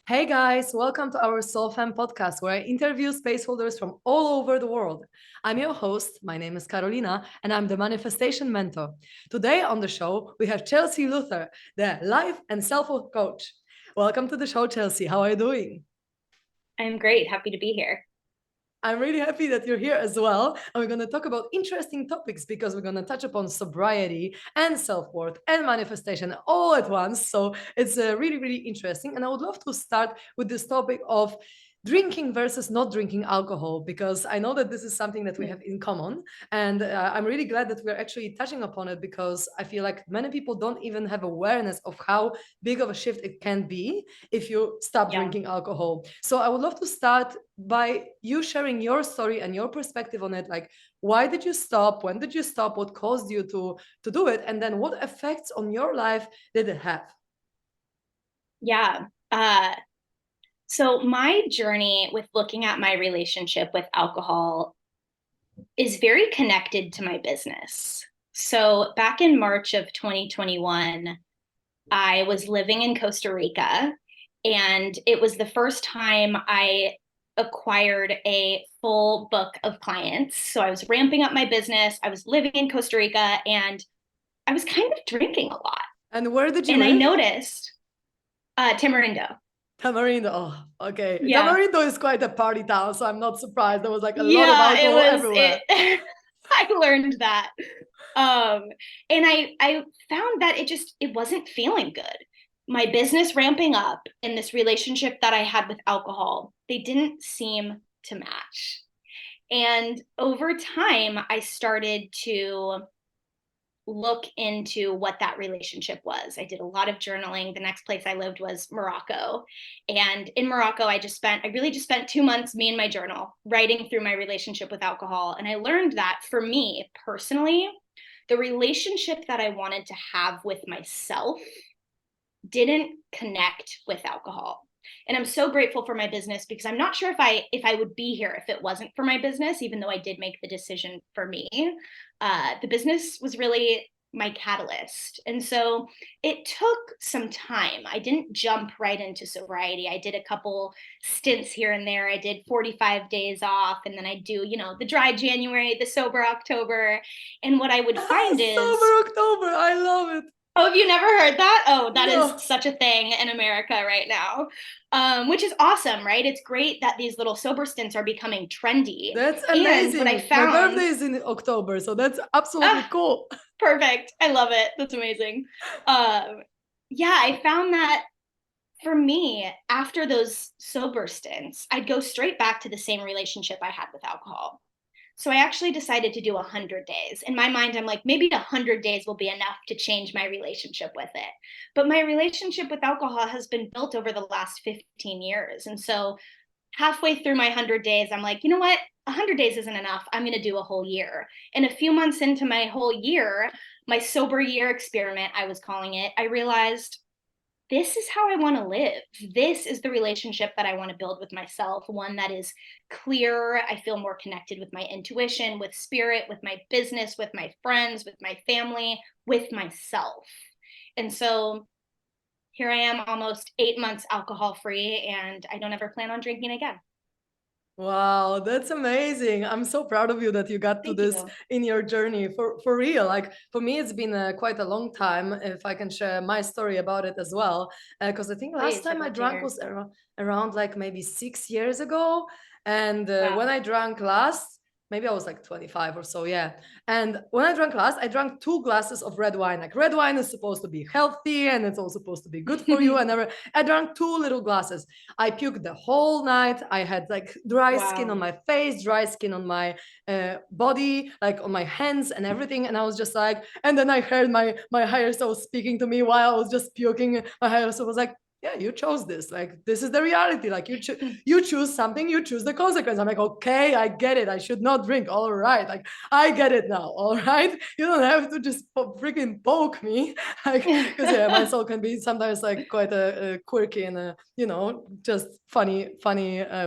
Hey guys, welcome to our SoulFam Podcast, where I interview space holders from all over the world. I'm your host, my name is Karolina, and I'm the manifestation mentor. Today on the show, we have Chealsea Luther, the life and self-help coach. Welcome to the show, Chealsea. How are you doing? I'm great. Happy to be here. I'm really happy that you're here as well. And we're going to talk about interesting topics because we're going to touch upon sobriety and self worth and manifestation all at once. So it's really, really interesting. And I would love to start with this topic of drinking versus not drinking alcohol because I know that this is something that we have in common, and I'm really glad that we're actually touching upon it because I feel like many people don't even have awareness of how big of a shift it can be if you stop Yeah. drinking alcohol. So I would love to start by you sharing your story and your perspective on it. Like, why did you stop? When did you stop? What caused you to do it? And then what effects on your life did it have? Yeah. So my journey with looking at my relationship with alcohol is very connected to my business. So back in March of 2021, I was living in Costa Rica, and it was the first time I acquired a full book of clients. So I was ramping up my business. I was living in Costa Rica, and I was kind of drinking a lot. And where did you And I live? noticed Tamarindo. Tamarindo. Oh, okay. Yeah. Tamarindo is quite a party town, so I'm not surprised. There was like a lot of Yeah, it alcohol was everywhere. it I learned that. Um and I found that it wasn't feeling good. My business ramping up and this relationship that I had with alcohol, they didn't seem to match. And over time, I started to look into what that relationship was. I did a lot of journaling. The next place I lived was Morocco. And in Morocco, I really just spent 2 months, me and my journal, writing through my relationship with alcohol. And I learned that for me personally, the relationship that I wanted to have with myself didn't connect with alcohol. And I'm so grateful for my business because I'm not sure if I would be here if it wasn't for my business, even though I did make the decision for me. The business was really my catalyst. And so it took some time. I didn't jump right into sobriety. I did a couple stints here and there. I did 45 days off, and then I do, the dry January, the sober October. And what I would find is, Sober October. I love it. oh, have you never heard that? Oh, that is No, such a thing in America right now, which is awesome, right? It's great that these little sober stints are becoming trendy. that's And what I amazing. My birthday found, is in October, so that's absolutely ah, cool. perfect. I love it. That's amazing. Um, yeah, I found that for me, after those sober stints, I'd go straight back to the same relationship I had with alcohol. So I actually decided to do 100 days. In my mind, I'm like, maybe 100 days will be enough to change my relationship with it. But my relationship with alcohol has been built over the last 15 years. And so halfway through my 100 days, I'm like, you know what? 100 days isn't enough. I'm going to do a whole year. And a few months into my whole year, my sober year experiment, I was calling it, I realized this is how I want to live. This is the relationship that I want to build with myself, one that is clear. I feel more connected with my intuition, with spirit, with my business, with my friends, with my family, with myself. And so here I am, almost 8 months alcohol free, and I don't ever plan on drinking again. Wow, that's amazing. I'm so proud of you that you got to Thank this you. in your journey for real. Like for me, it's been quite a long time. If I can share my story about it as well, because I think last Please, I'd time I love to drank hear. was around like maybe 6 years ago. And when Wow. I drank last, maybe I was like 25 or so, yeah. And when I drank last, I drank 2 glasses of red wine. Like red wine is supposed to be healthy and it's all supposed to be good for you. And I drank 2 little glasses. I puked the whole night. I had like dry skin on Wow. my face, dry skin on my body, like on my hands and everything. And I was just like, and then I heard my higher soul speaking to me while I was just puking. My higher soul was like, yeah, you chose this. Like this is the reality. Like you choose something, you choose the consequence. I'm like, okay, I get it. I should not drink. All right, like I get it now. All right, you don't have to just freaking poke me, like because yeah, my soul can be sometimes like quite a quirky and a just funny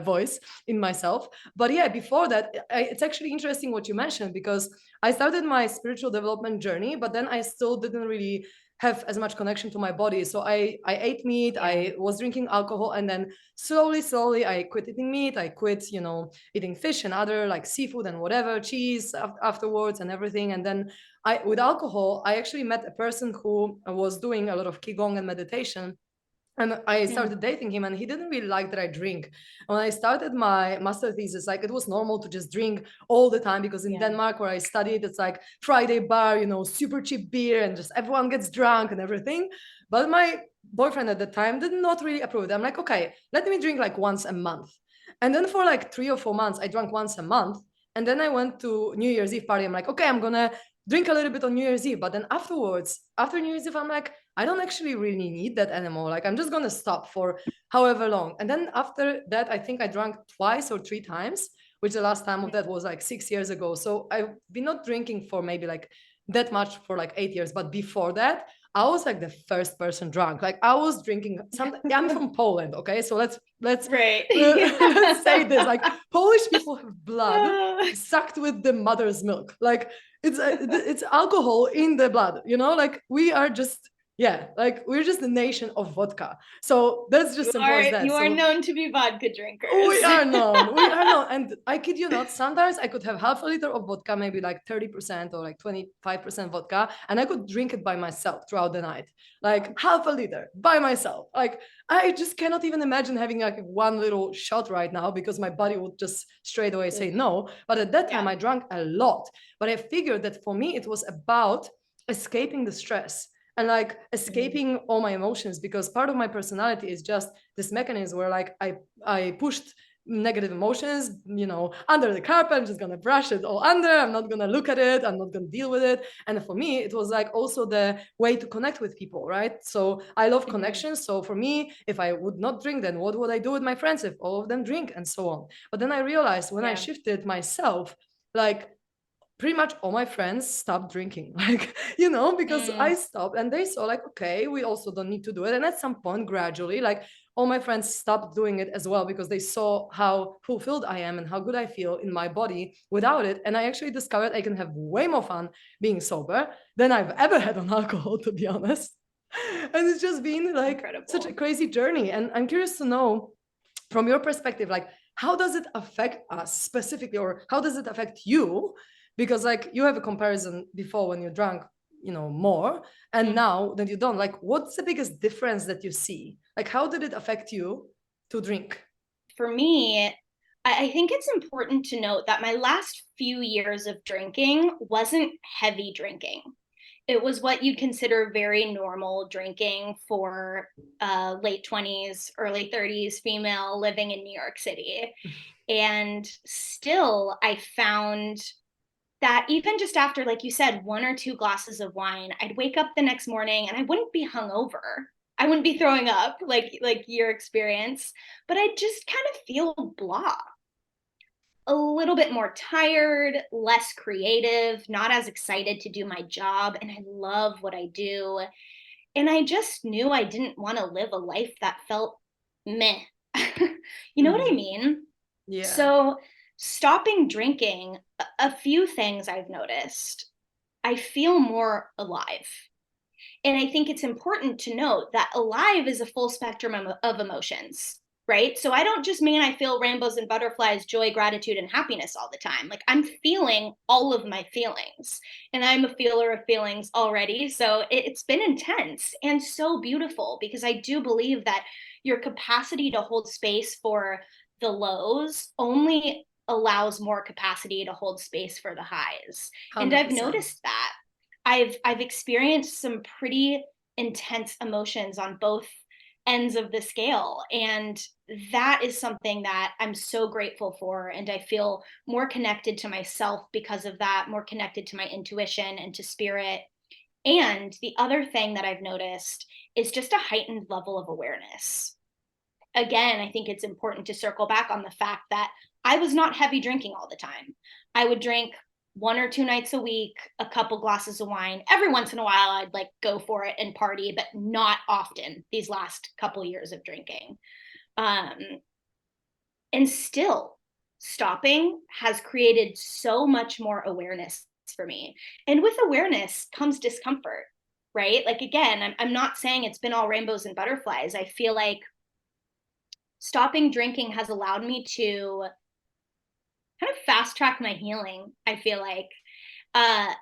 voice in myself. But yeah, before that, it's actually interesting what you mentioned because I started my spiritual development journey, but then I still didn't really have as much connection to my body. So I ate meat, I was drinking alcohol, and then slowly I quit eating meat. I quit, eating fish and other like seafood and whatever, cheese afterwards and everything. And then with alcohol, I actually met a person who was doing a lot of qigong and meditation. And I started dating him, and he didn't really like that I drink. When I started my master thesis, like it was normal to just drink all the time, because in Denmark where I studied, it's like Friday bar, super cheap beer, and just everyone gets drunk and everything. But my boyfriend at the time did not really approve it. I'm like, okay, let me drink like once a month. And then for like 3 or 4 months, I drank once a month. And then I went to New Year's Eve party. I'm like, okay, I'm gonna drink a little bit on New Year's Eve. But then afterwards, after New Year's Eve, I'm like, I don't actually really need that anymore. Like, I'm just going to stop for however long. And then after that, I think I drank twice or 3 times, which the last time of that was like 6 years ago. So I've been not drinking for maybe like that much for like 8 years. But before that, I was like the first person drunk. Like I was drinking I'm from Poland. Okay. So let's right. let's say this, like Polish people have blood sucked with the mother's milk. Like it's alcohol in the blood, like we are just like we're just a nation of vodka. So that's just simple as that. You are So known to be vodka drinkers. we are known. And I kid you not, sometimes I could have half a liter of vodka, maybe like 30% or like 25% vodka, and I could drink it by myself throughout the night, like half a liter by myself. Like I just cannot even imagine having like one little shot right now, because my body would just straight away say no. But at that time I drank a lot. But I figured that for me it was about escaping the stress and like escaping all my emotions, because part of my personality is just this mechanism where like I pushed negative emotions, under the carpet. I'm just gonna brush it all under. I'm not gonna look at it. I'm not gonna deal with it. And for me, it was like also the way to connect with people, right? So I love connections. So for me, if I would not drink, then what would I do with my friends if all of them drink, and so on? But then I realized when I shifted myself, like pretty much all my friends stopped drinking, like, because I stopped, and they saw like, okay, we also don't need to do it. And at some point, gradually, like all my friends stopped doing it as well, because they saw how fulfilled I am and how good I feel in my body without it. And I actually discovered I can have way more fun being sober than I've ever had on alcohol, to be honest. And it's just been like such a crazy journey. And I'm curious to know, from your perspective, like, how does it affect us specifically, or how does it affect you? Because like you have a comparison before when you drank, more, and now that you don't, like, what's the biggest difference that you see? Like, how did it affect you to drink? For me, I think it's important to note that my last few years of drinking wasn't heavy drinking. It was what you'd consider very normal drinking for late 20s, early 30s female living in New York City. And still, I found that even just after, like you said, 1 or 2 glasses of wine, I'd wake up the next morning and I wouldn't be hungover. I wouldn't be throwing up like your experience, but I'd just kind of feel blah. A little bit more tired, less creative, not as excited to do my job. And I love what I do. And I just knew I didn't want to live a life that felt meh. You know what I mean? Yeah. So stopping drinking, a few things I've noticed. I feel more alive. And I think it's important to note that alive is a full spectrum of emotions, right? So I don't just mean I feel rainbows and butterflies, joy, gratitude, and happiness all the time. Like I'm feeling all of my feelings, and I'm a feeler of feelings already. So it's been intense and so beautiful, because I do believe that your capacity to hold space for the lows only allows more capacity to hold space for the highs. 100%. And I've noticed that. I've experienced some pretty intense emotions on both ends of the scale, and that is something that I'm so grateful for, and I feel more connected to myself because of that, more connected to my intuition and to spirit. And the other thing that I've noticed is just a heightened level of awareness. Again, I think it's important to circle back on the fact that I was not heavy drinking all the time. I would drink 1 or 2 nights a week, a couple glasses of wine. Every once in a while, I'd like go for it and party, but not often these last couple years of drinking. And still, stopping has created so much more awareness for me. And with awareness comes discomfort. right? Like, again, I'm not saying it's been all rainbows and butterflies. I feel like stopping drinking has allowed me to kind of fast track my healing. I feel like uh,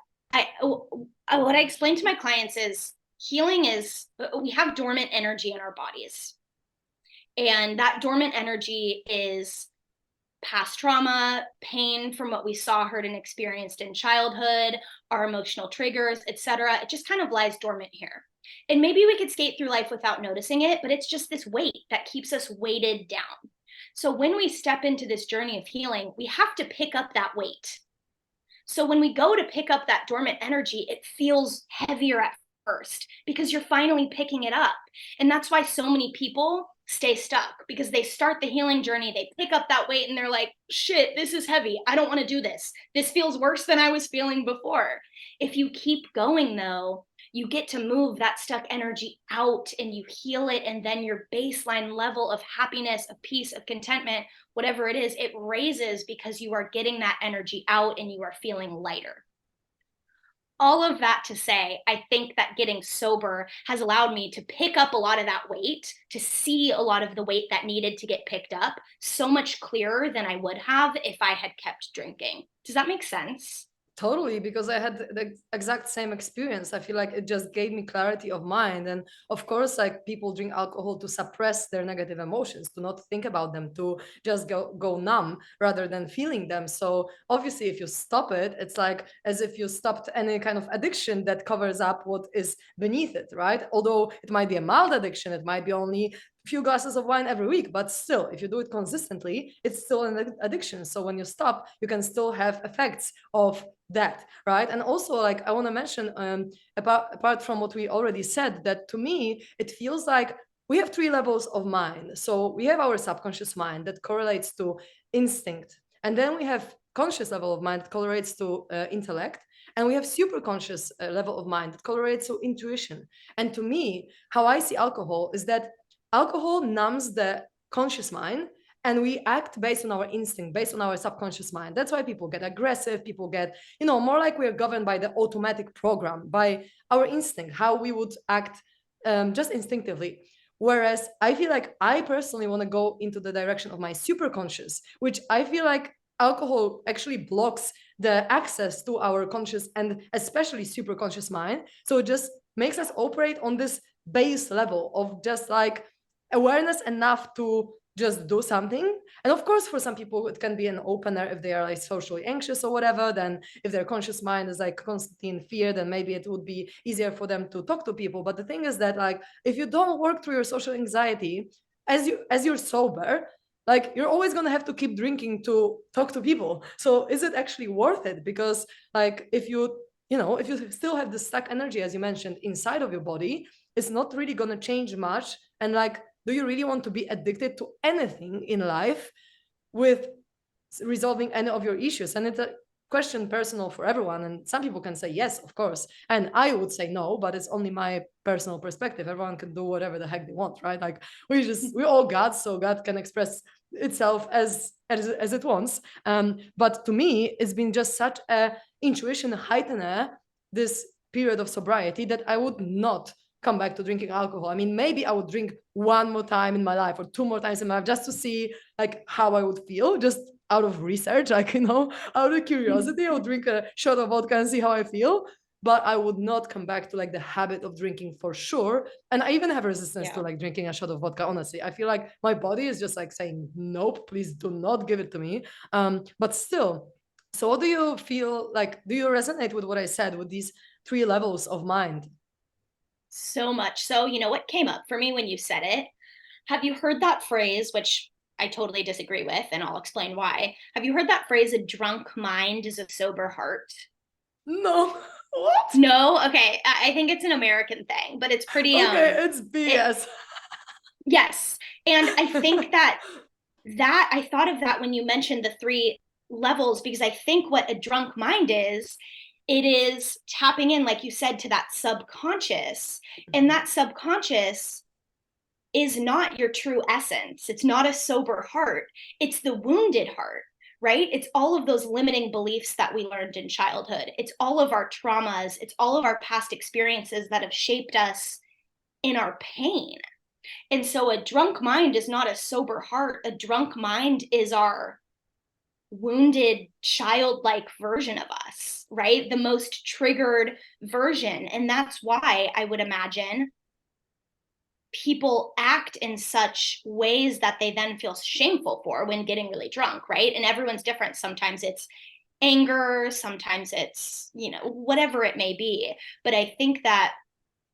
what I explain to my clients is healing is, we have dormant energy in our bodies. And that dormant energy is past trauma, pain from what we saw, heard, and experienced in childhood, our emotional triggers, etc. It just kind of lies dormant here. And maybe we could skate through life without noticing it, but it's just this weight that keeps us weighted down. So when we step into this journey of healing, we have to pick up that weight. So when we go to pick up that dormant energy, it feels heavier at first because you're finally picking it up. And that's why so many people stay stuck, because they start the healing journey, they pick up that weight and they're like, shit, this is heavy. I don't want to do this. This feels worse than I was feeling before. If you keep going though, you get to move that stuck energy out and you heal it. And then your baseline level of happiness, of peace, of contentment, whatever it is, it raises because you are getting that energy out and you are feeling lighter. All of that to say, I think that getting sober has allowed me to pick up a lot of that weight, to see a lot of the weight that needed to get picked up so much clearer than I would have if I had kept drinking. Does that make sense? Totally, because I had the exact same experience. I feel like it just gave me clarity of mind. And of course, like people drink alcohol to suppress their negative emotions, to not think about them, to just go numb rather than feeling them. So obviously, if you stop it, it's like as if you stopped any kind of addiction that covers up what is beneath it, right? Although it might be a mild addiction, it might be only few glasses of wine every week, but still, if you do it consistently, it's still an addiction. So when you stop, you can still have effects of that, right? And also, like, I want to mention apart from what we already said, that to me it feels like we have three levels of mind. So we have our subconscious mind that correlates to instinct, and then we have conscious level of mind that correlates to intellect, and we have super conscious level of mind that correlates to intuition. And to me, how I see alcohol is that alcohol numbs the conscious mind, and we act based on our instinct, based on our subconscious mind. That's why people get aggressive, people get, more like we're governed by the automatic program, by our instinct, how we would act just instinctively. Whereas I feel like I personally want to go into the direction of my superconscious, which I feel like alcohol actually blocks the access to our conscious and especially superconscious mind. So it just makes us operate on this base level of just like awareness enough to just do something. And of course, for some people, it can be an opener if they are like socially anxious or whatever. Then if their conscious mind is like constantly in fear, then maybe it would be easier for them to talk to people. But the thing is that, like, if you don't work through your social anxiety as you're sober, like, you're always going to have to keep drinking to talk to people. So is it actually worth it? Because like, if you still have the stuck energy, as you mentioned, inside of your body, it's not really going to change much. And like, do you really want to be addicted to anything in life with resolving any of your issues? And it's a question personal for everyone. And some people can say yes, of course. And I would say no, but it's only my personal perspective. Everyone can do whatever the heck they want, right? Like, we're all God, so God can express itself as it wants. But to me, it's been just such a intuition heightener, this period of sobriety, that I would not come back to drinking alcohol. I mean, maybe I would drink one more time in my life or two more times in my life just to see like how I would feel, just out of research, like, out of curiosity. I would drink a shot of vodka and see how I feel. But I would not come back to like the habit of drinking for sure. And I even have resistance to like drinking a shot of vodka, honestly. I feel like my body is just like saying, nope, please do not give it to me. But still, so what do you feel like? Do you resonate with what I said, with these three levels of mind? So much. So, you know what came up for me when you said it? Have you heard that phrase, which I totally disagree with, and I'll explain why. Have you heard that phrase, a drunk mind is a sober heart? No. What? No? Okay. I think it's an American thing, but it's pretty, okay, it's BS. Yes. And I think that I thought of that when you mentioned the three levels, because I think what a drunk mind is, it is tapping in, like you said, to that subconscious. And that subconscious is not your true essence. It's not a sober heart. It's the wounded heart, right? It's all of those limiting beliefs that we learned in childhood. It's all of our traumas. It's all of our past experiences that have shaped us in our pain. And so a drunk mind is not a sober heart. A drunk mind is our wounded childlike version of us, right? The most triggered version. And that's why I would imagine people act in such ways that they then feel shameful for when getting really drunk, right? And everyone's different. Sometimes it's anger, sometimes it's, whatever it may be. But I think that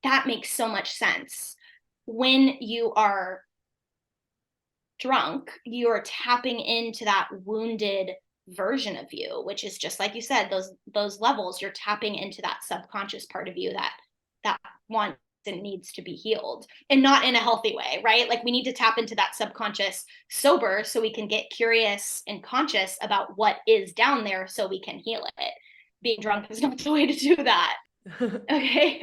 that makes so much sense. When you are drunk, you're tapping into that wounded version of you, which is just like you said, those levels. You're tapping into that subconscious part of you that wants and needs to be healed, and not in a healthy way, right? Like we need to tap into that subconscious sober so we can get curious and conscious about what is down there so we can heal it. Being drunk is not the way to do that. Okay.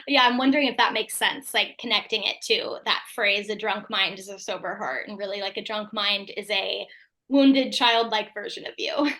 Yeah, I'm wondering if that makes sense, like connecting it to that phrase, a drunk mind is a sober heart, and really like a drunk mind is a wounded childlike version of you.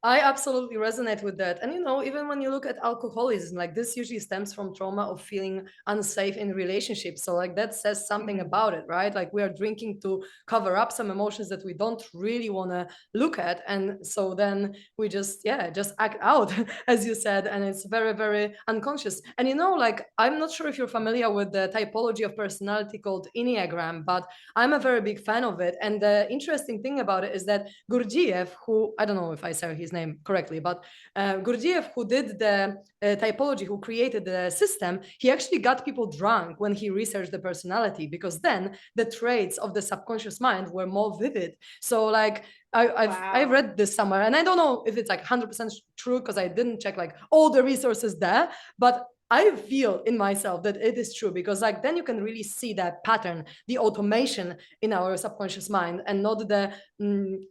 I absolutely resonate with that. And even when you look at alcoholism, like this usually stems from trauma of feeling unsafe in relationships. So like that says something about it, right? Like we are drinking to cover up some emotions that we don't really want to look at. And so then we just act out, as you said, and it's very, very unconscious. And like I'm not sure if you're familiar with the typology of personality called Enneagram, but I'm a very big fan of it. And the interesting thing about it is that Gurdjieff, who I don't know if I say his name correctly, but Gurdjieff, who did the typology, who created the system, he actually got people drunk when he researched the personality, because then the traits of the subconscious mind were more vivid. So like I read this somewhere, and I don't know if it's like 100% true because I didn't check like all the resources there, but I feel in myself that it is true, because like then you can really see that pattern, the automation in our subconscious mind, and not the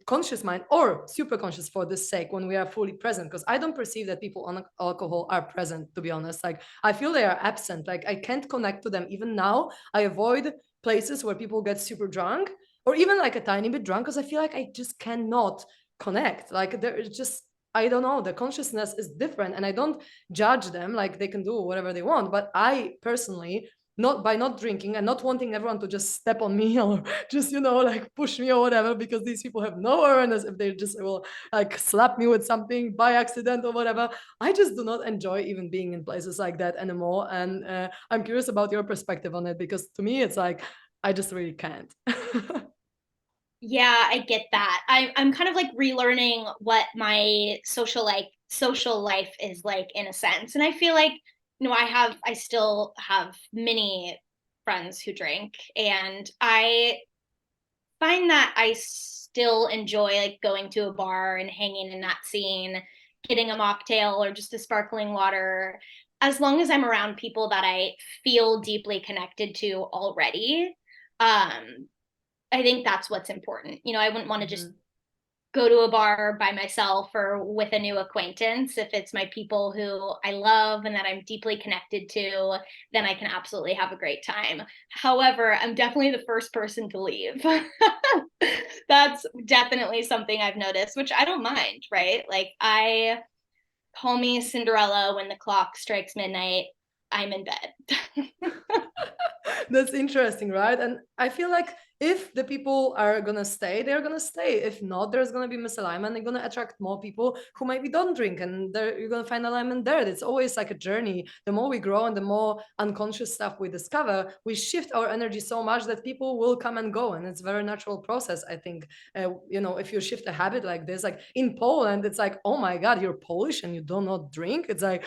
conscious mind or super conscious for this sake when we are fully present. Because I don't perceive that people on alcohol are present, to be honest. Like I feel they are absent. Like I can't connect to them. Even now, I avoid places where people get super drunk or even like a tiny bit drunk, because I feel like I just cannot connect. Like there is just, I don't know, the consciousness is different, and I don't judge them. Like they can do whatever they want, but I personally, not by not drinking and not wanting everyone to just step on me or just like push me or whatever, because these people have no awareness if they just will like slap me with something by accident or whatever. I just do not enjoy even being in places like that anymore. And I'm curious about your perspective on it, because to me it's like I just really can't. Yeah, I get that. I'm kind of like relearning what my social life is like in a sense. And I feel like, I still have many friends who drink, and I find that I still enjoy like going to a bar and hanging in that scene, getting a mocktail or just a sparkling water, as long as I'm around people that I feel deeply connected to already. Um, I think that's what's important. I wouldn't want to just go to a bar by myself or with a new acquaintance. If it's my people who I love and that I'm deeply connected to, then I can absolutely have a great time. However, I'm definitely the first person to leave. That's definitely something I've noticed, which I don't mind, right? Like I call me Cinderella when the clock strikes midnight. I'm in bed. That's interesting, right? And I feel like if the people are gonna stay, they're gonna stay. If not, there's gonna be misalignment. They're gonna attract more people who maybe don't drink, and you're gonna find alignment there. It's always like a journey. The more we grow and the more unconscious stuff we discover, we shift our energy so much that people will come and go, and it's a very natural process. I think, if you shift a habit like this, like in Poland, it's like, oh my God, you're Polish and you do not drink. It's like,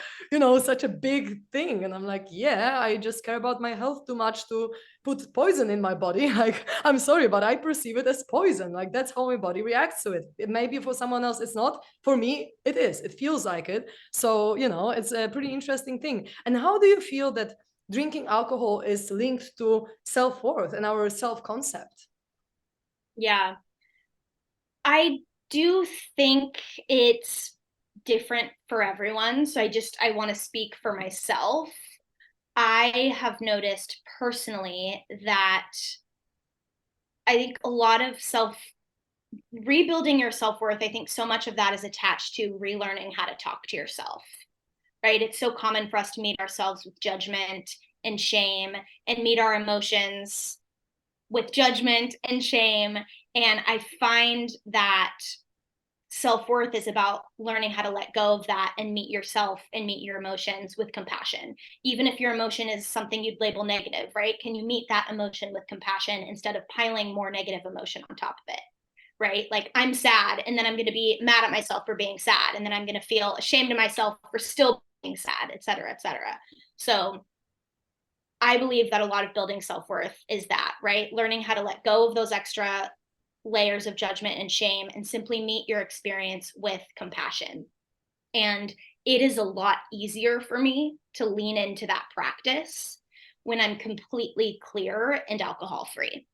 such a big thing, and I'm like, yeah, I just care about my health too much to put poison in my body. Like I'm sorry, but I perceive it as poison. Like that's how my body reacts to it. It may be for someone else it's not. For me it is. It feels like it. So it's a pretty interesting thing. And how do you feel that drinking alcohol is linked to self-worth and our self-concept? Yeah, I do think it's different for everyone. So I want to speak for myself. I have noticed personally that I think a lot of self rebuilding your self-worth, I think so much of that is attached to relearning how to talk to yourself, right? It's so common for us to meet ourselves with judgment and shame, and meet our emotions with judgment and shame. And I find that self-worth is about learning how to let go of that and meet yourself and meet your emotions with compassion. Even if your emotion is something you'd label negative, right? Can you meet that emotion with compassion instead of piling more negative emotion on top of it? Right? Like, I'm sad, and then I'm going to be mad at myself for being sad, and then I'm going to feel ashamed of myself for still being sad, et cetera, et cetera. So I believe that a lot of building self-worth is that, right? Learning how to let go of those extra layers of judgment and shame and simply meet your experience with compassion. And it is a lot easier for me to lean into that practice when I'm completely clear and alcohol free.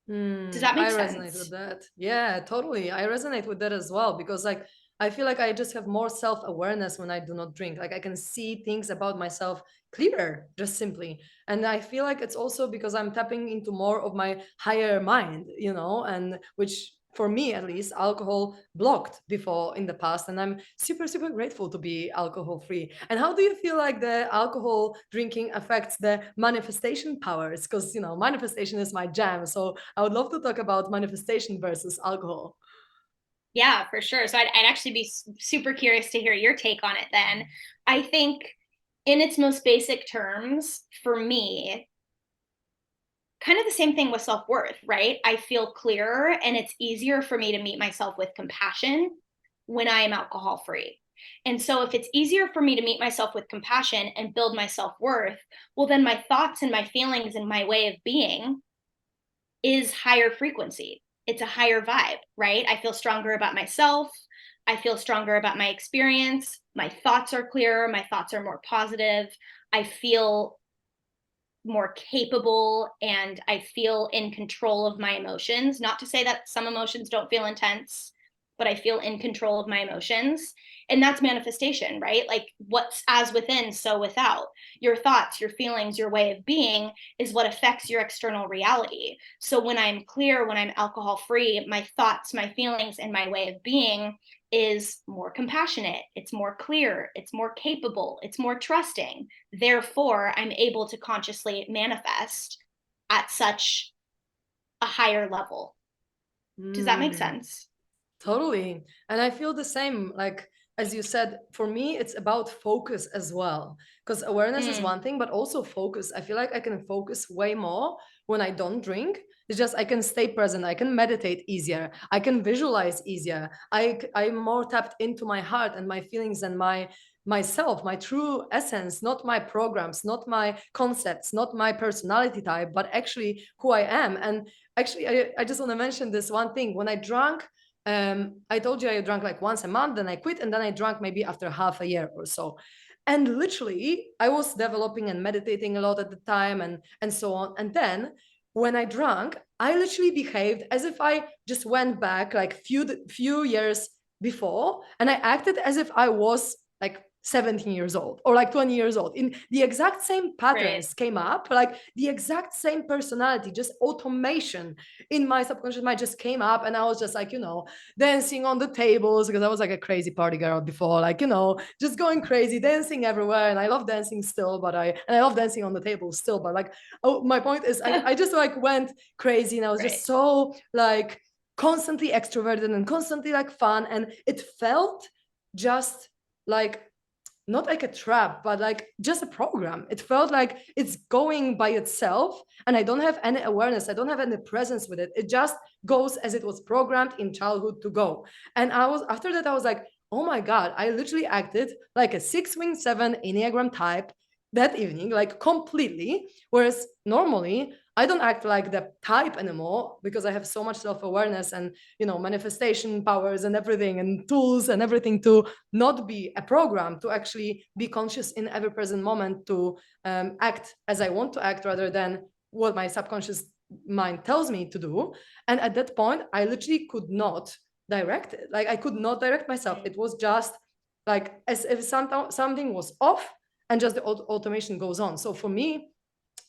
Does that make I resonate with sense? that. Yeah, totally. I resonate with that as well because like I feel like I just have more self-awareness when I do not drink. Like I can see things about myself clearer, just simply. And I feel like it's also because I'm tapping into more of my higher mind, and which for me at least alcohol blocked before in the past, and I'm super super grateful to be alcohol free. And how do you feel like the alcohol drinking affects the manifestation powers? Because manifestation is my jam, so I would love to talk about manifestation versus alcohol. Yeah, for sure. So I'd actually be super curious to hear your take on it then. I think, in its most basic terms, for me, kind of the same thing with self-worth, right? I feel clearer, and it's easier for me to meet myself with compassion when I am alcohol free. And so if it's easier for me to meet myself with compassion and build my self-worth, well, then my thoughts and my feelings and my way of being is higher frequency. It's a higher vibe, right? I feel stronger about myself. I feel stronger about my experience. My thoughts are clearer. My thoughts are more positive. I feel more capable, and I feel in control of my emotions. Not to say that some emotions don't feel intense, but I feel in control of my emotions. And that's manifestation, right? Like, what's as within, so without. Your thoughts, your feelings, your way of being is what affects your external reality. So when I'm clear, when I'm alcohol free, my thoughts, my feelings, and my way of being is more compassionate, it's more clear, it's more capable, it's more trusting. Therefore, I'm able to consciously manifest at such a higher level. Does that make Mm. sense? Totally. And I feel the same. Like, as you said, for me, it's about focus as well. Because awareness is Mm, one thing, but also focus. I feel like I can focus way more when I don't drink. It's just I can stay present. I can meditate easier. I can visualize easier. I'm more tapped into my heart and my feelings and myself, my true essence, not my programs, not my concepts, not my personality type, but actually who I am. And actually, I just want to mention this one thing. When I drank, I told you I drank like once a month, then I quit, and then I drank maybe after half a year or so. And literally, I was developing and meditating a lot at the time, and so on. And then when I drank, I literally behaved as if I just went back like few years before, and I acted as if I was like 17 years old or like 20 years old. In the exact same right. patterns came up, like the exact same personality, just automation in my subconscious mind just came up, and I was just like, dancing on the tables because I was like a crazy party girl before, like, just going crazy, dancing everywhere. And I love dancing still, and I love dancing on the table still. But like, oh, my point is, I just like went crazy, and I was Right. just so like constantly extroverted and constantly like fun. And it felt just like not like a trap, but like just a program. It felt like it's going by itself, and I don't have any awareness. I don't have any presence with it. It just goes as it was programmed in childhood to go. And after that, I was like, oh my God, I literally acted like a 6-wing 7 Enneagram type that evening, like completely. Whereas normally, I don't act like the type anymore because I have so much self-awareness and manifestation powers and everything and tools and everything to not be a program, to actually be conscious in every present moment, to act as I want to act rather than what my subconscious mind tells me to do. And at that point, I literally could not direct it. Like I could not direct myself. It was just like as if something was off, and just the automation goes on. So for me,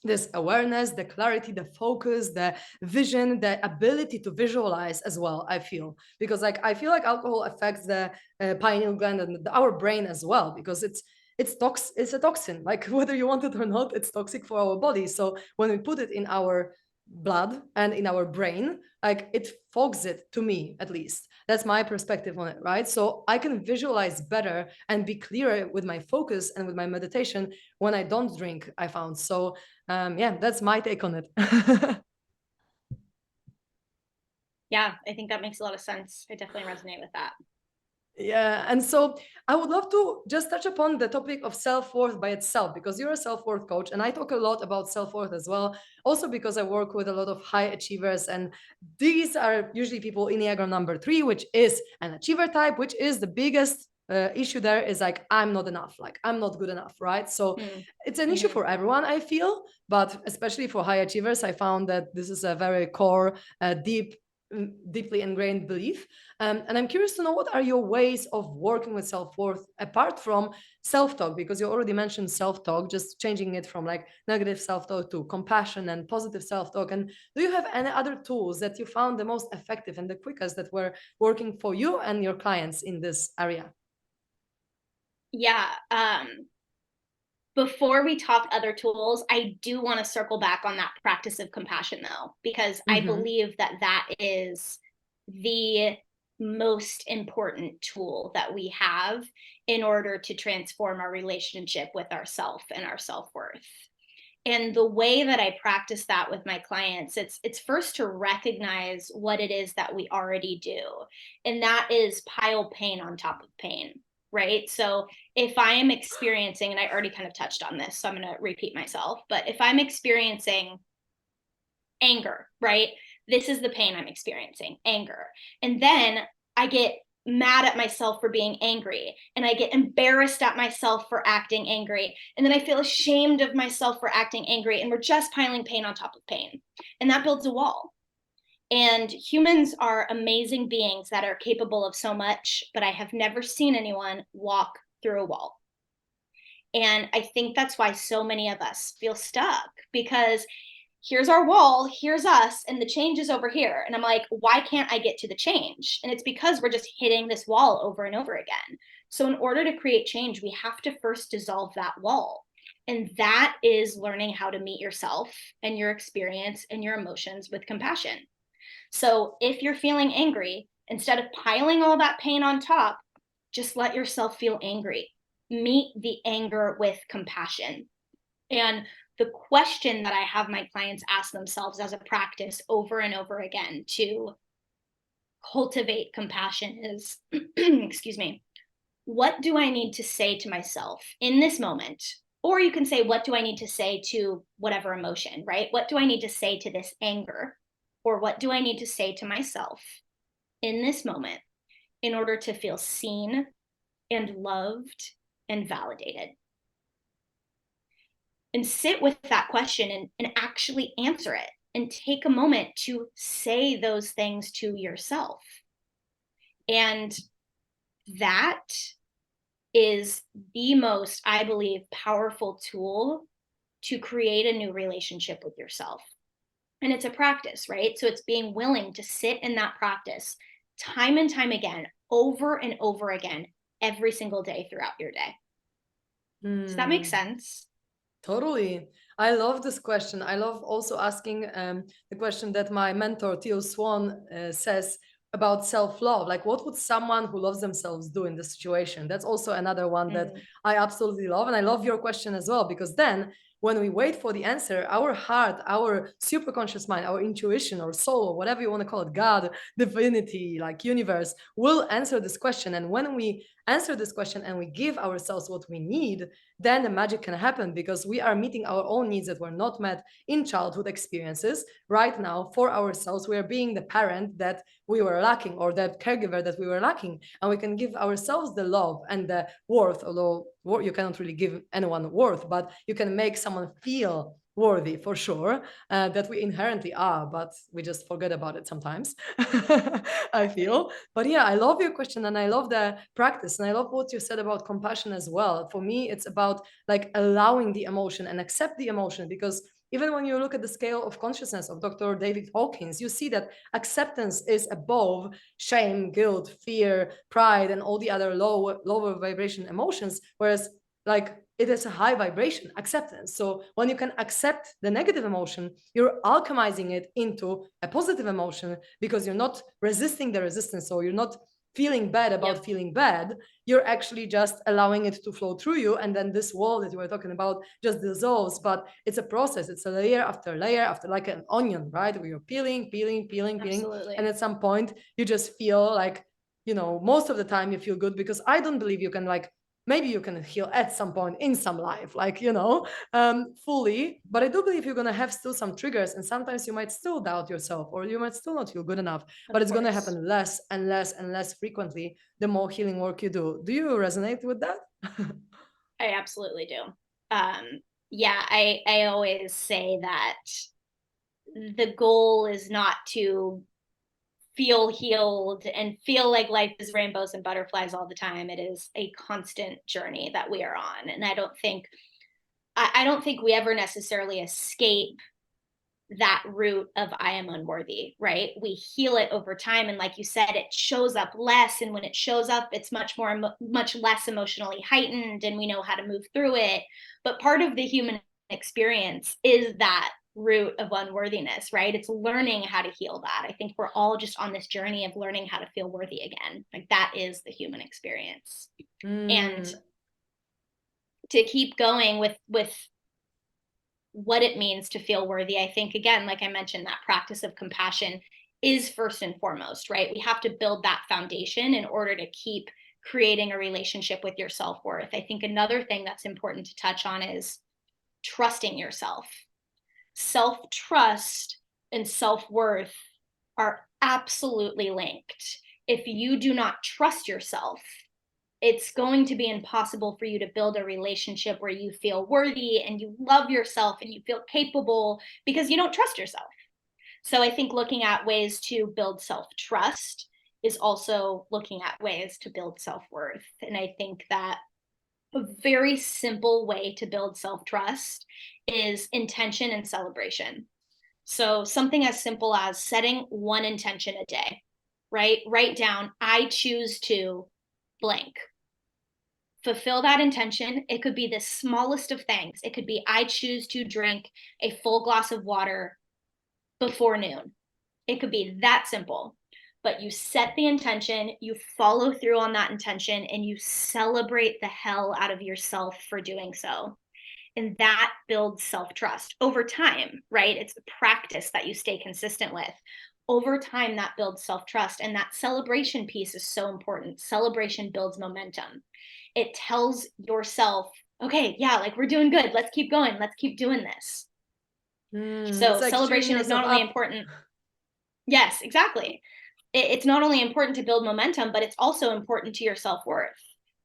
this awareness, the clarity, the focus, the vision, the ability to visualize as well, I feel. Because like I feel like alcohol affects the pineal gland and our brain as well, because it's a toxin. Like whether you want it or not, it's toxic for our body. So when we put it in our blood and in our brain, like it fogs it, to me at least. That's my perspective on it, right? So I can visualize better and be clearer with my focus and with my meditation when I don't drink, I found. So yeah, that's my take on it. Yeah, I think that makes a lot of sense. I definitely resonate with that. Yeah, and so I would love to just touch upon the topic of self-worth by itself, because you're a self-worth coach and I talk a lot about self-worth as well, also because I work with a lot of high achievers, and these are usually people in Enneagram number 3, which is an achiever type, which is the biggest issue there is like I'm not enough, like I'm not good enough, right? So it's an issue for everyone, I feel, but especially for high achievers I found that this is a very core deeply ingrained belief. And I'm curious to know, what are your ways of working with self-worth apart from self-talk? Because you already mentioned self-talk, just changing it from like negative self-talk to compassion and positive self-talk. And do you have any other tools that you found the most effective and the quickest that were working for you and your clients in this area? Yeah. Before we talk other tools, I do want to circle back on that practice of compassion, though, because I believe that that is the most important tool that we have in order to transform our relationship with ourself and our self-worth. And the way that I practice that with my clients, it's first to recognize what it is that we already do. And that is pile pain on top of pain, right? So if I am experiencing, and I already kind of touched on this, so I'm going to repeat myself, but if I'm experiencing anger, right? This is the pain I'm experiencing, anger. And then I get mad at myself for being angry, and I get embarrassed at myself for acting angry, and then I feel ashamed of myself for acting angry, and we're just piling pain on top of pain, and that builds a wall. And humans are amazing beings that are capable of so much, but I have never seen anyone walk through a wall. And I think that's why so many of us feel stuck, because here's our wall, here's us, and the change is over here. And I'm like, why can't I get to the change? And it's because we're just hitting this wall over and over again. So in order to create change, we have to first dissolve that wall. And that is learning how to meet yourself and your experience and your emotions with compassion. So if you're feeling angry, instead of piling all that pain on top, just let yourself feel angry. Meet the anger with compassion. And the question that I have my clients ask themselves as a practice over and over again to cultivate compassion is, excuse me, what do I need to say to myself in this moment? Or you can say, what do I need to say to whatever emotion, right? What do I need to say to this anger? Or what do I need to say to myself in this moment in order to feel seen and loved and validated? And sit with that question and actually answer it, and take a moment to say those things to yourself. And that is the most, I believe, powerful tool to create a new relationship with yourself. And it's a practice, right? So it's being willing to sit in that practice time and time again, over and over again, every single day throughout your day. Does that make sense? Totally. I love this question. I love also asking the question that my mentor, Theo Swan, says about self-love. Like, what would someone who loves themselves do in this situation? That's also another one that I absolutely love. And I love your question as well, because then when we wait for the answer, our heart, our superconscious mind, our intuition or soul, or whatever you want to call it, God, divinity, like universe, will answer this question. And when we answer this question and we give ourselves what we need, then the magic can happen, because we are meeting our own needs that were not met in childhood experiences right now for ourselves. We are being the parent that we were lacking, or that caregiver that we were lacking, and we can give ourselves the love and the worth, although you cannot really give anyone worth, but you can make someone feel worthy for sure, that we inherently are, but we just forget about it sometimes. I feel. But yeah, I love your question, and I love the practice, and I love what you said about compassion as well. For me, it's about like allowing the emotion and accept the emotion, because even when you look at the scale of consciousness of Dr. David Hawkins, you see that acceptance is above shame, guilt, fear, pride, and all the other lower vibration emotions, whereas like it is a high vibration acceptance. So when you can accept the negative emotion, you're alchemizing it into a positive emotion because you're not resisting the resistance. So you're not feeling bad about feeling bad. You're actually just allowing it to flow through you. And then this wall that you were talking about just dissolves. But it's a process. It's a layer after like an onion, right? Where you're peeling. Absolutely. And at some point you just feel like, most of the time you feel good, because I don't believe you can like, maybe you can heal at some point in some life, like, fully. But I do believe you're going to have still some triggers, and sometimes you might still doubt yourself, or you might still not feel good enough, but it's going to happen less and less and less frequently the more healing work you do. Do you resonate with that? I absolutely do. Yeah, I always say that the goal is not to feel healed and feel like life is rainbows and butterflies all the time. It is a constant journey that we are on. And I don't think we ever necessarily escape that root of I am unworthy, right? We heal it over time. And like you said, it shows up less. And when it shows up, it's much less emotionally heightened, and we know how to move through it. But part of the human experience is that root of unworthiness, right? It's learning how to heal that. I think we're all just on this journey of learning how to feel worthy again. Like that is the human experience. And to keep going with what it means to feel worthy, I think, again, like I mentioned, that practice of compassion is first and foremost, right? We have to build that foundation in order to keep creating a relationship with your self-worth. I think another thing that's important to touch on is trusting yourself. Self-trust and self-worth are absolutely linked. If you do not trust yourself, it's going to be impossible for you to build a relationship where you feel worthy and you love yourself and you feel capable, because you don't trust yourself. So I think looking at ways to build self-trust is also looking at ways to build self-worth. And I think that a very simple way to build self-trust is intention and celebration. So something as simple as setting one intention a day, right? Write down, I choose to blank. Fulfill that intention. It could be the smallest of things. It could be, I choose to drink a full glass of water before noon. It could be that simple. But you set the intention, you follow through on that intention, and you celebrate the hell out of yourself for doing so. And that builds self-trust over time, right? It's the practice that you stay consistent with. Over time, that builds self-trust. And that celebration piece is so important. Celebration builds momentum. It tells yourself, okay, yeah, like we're doing good. Let's keep going. Let's keep doing this. So like celebration is not only important. Yes, exactly. It's not only important to build momentum, but it's also important to your self-worth,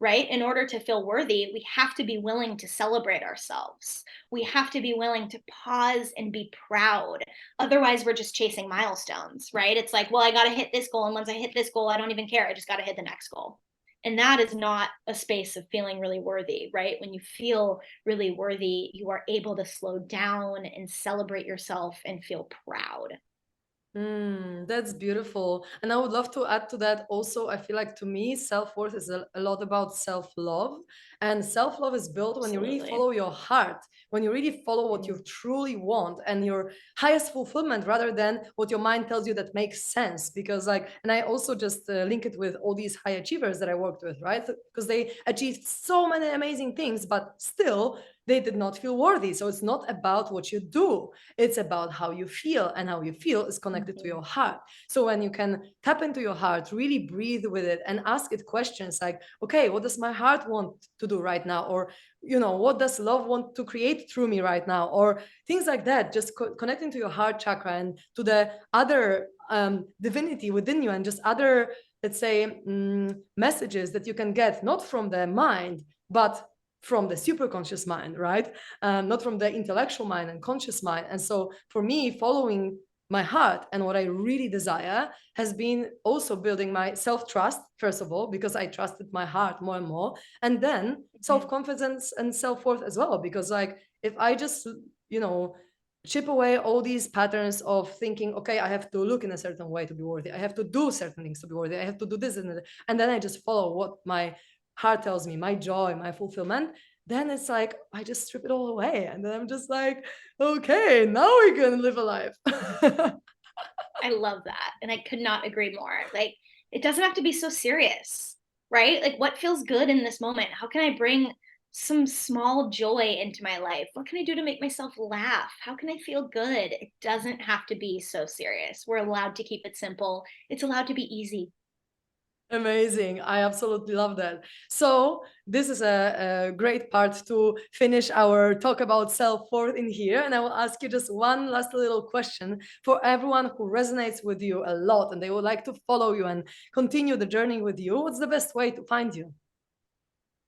right? In order to feel worthy, we have to be willing to celebrate ourselves. We have to be willing to pause and be proud. Otherwise, we're just chasing milestones, right? It's like, well, I got to hit this goal. And once I hit this goal, I don't even care. I just got to hit the next goal. And that is not a space of feeling really worthy, right? When you feel really worthy, you are able to slow down and celebrate yourself and feel proud. That's beautiful. And I would love to add to that also. I feel like to me, self-worth is a lot about self-love. And self-love is built when you really follow your heart, when you really follow what you truly want and your highest fulfillment, rather than what your mind tells you that makes sense. Because like, and I also just link it with all these high achievers that I worked with, right? Because they achieved so many amazing things, but still they did not feel worthy. So it's not about what you do, it's about how you feel, and how you feel is connected to your heart. So when you can tap into your heart, really breathe with it and ask it questions like, okay, what does my heart want to do right now? Or, what does love want to create through me right now? Or things like that, just connecting to your heart chakra and to the other divinity within you, and just other, let's say, messages that you can get, not from the mind, but from the superconscious mind, right? Not from the intellectual mind and conscious mind. And so for me, following my heart and what I really desire has been also building my self-trust, first of all, because I trusted my heart more and more. And then self-confidence and self-worth as well. Because like, if I just, chip away all these patterns of thinking, okay, I have to look in a certain way to be worthy. I have to do certain things to be worthy. I have to do this and then I just follow what my heart tells me, my joy, my fulfillment. Then it's like, I just strip it all away. And then I'm just like, okay, now we can live a life. I love that. And I could not agree more. Like, it doesn't have to be so serious, right? Like, what feels good in this moment? How can I bring some small joy into my life? What can I do to make myself laugh? How can I feel good? It doesn't have to be so serious. We're allowed to keep it simple. It's allowed to be easy. Amazing. I absolutely love that. So this is a great part to finish our talk about self-worth in here. And I will ask you just one last little question for everyone who resonates with you a lot and they would like to follow you and continue the journey with you. What's the best way to find you?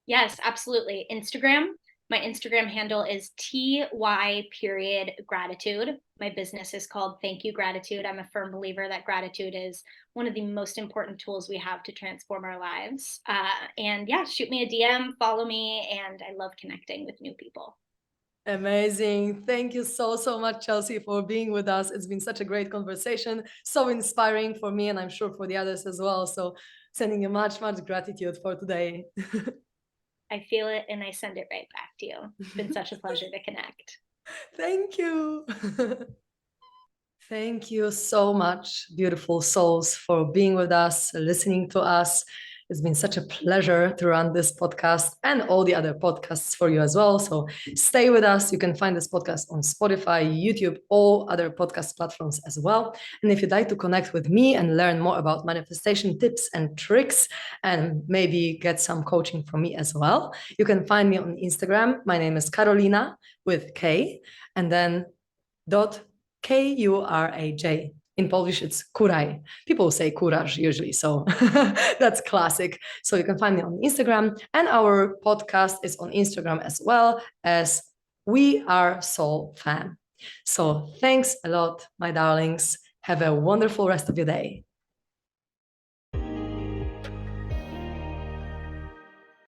Yes, absolutely. Instagram. My Instagram handle is TY_gratitude. My business is called Thank You Gratitude. I'm a firm believer that gratitude is one of the most important tools we have to transform our lives. And yeah, shoot me a DM, follow me, and I love connecting with new people. Amazing. Thank you so much, Chealsea, for being with us. It's been such a great conversation, so inspiring for me, and I'm sure for the others as well. So sending you much gratitude for today. I feel it and I send it right back to you. It's been such a pleasure to connect. Thank you. Thank you so much, beautiful souls, for being with us, listening to us. It's been such a pleasure to run this podcast and all the other podcasts for you as well. So stay with us. You can find this podcast on Spotify, YouTube, all other podcast platforms as well. And if you'd like to connect with me and learn more about manifestation tips and tricks, and maybe get some coaching from me as well, you can find me on Instagram. My name is Karolina with K, and then Kuraj. In Polish, it's Kuraj. People say Kuraj usually, so that's classic. So you can find me on Instagram, and our podcast is on Instagram as well as We Are SoulFam. So thanks a lot, my darlings. Have a wonderful rest of your day.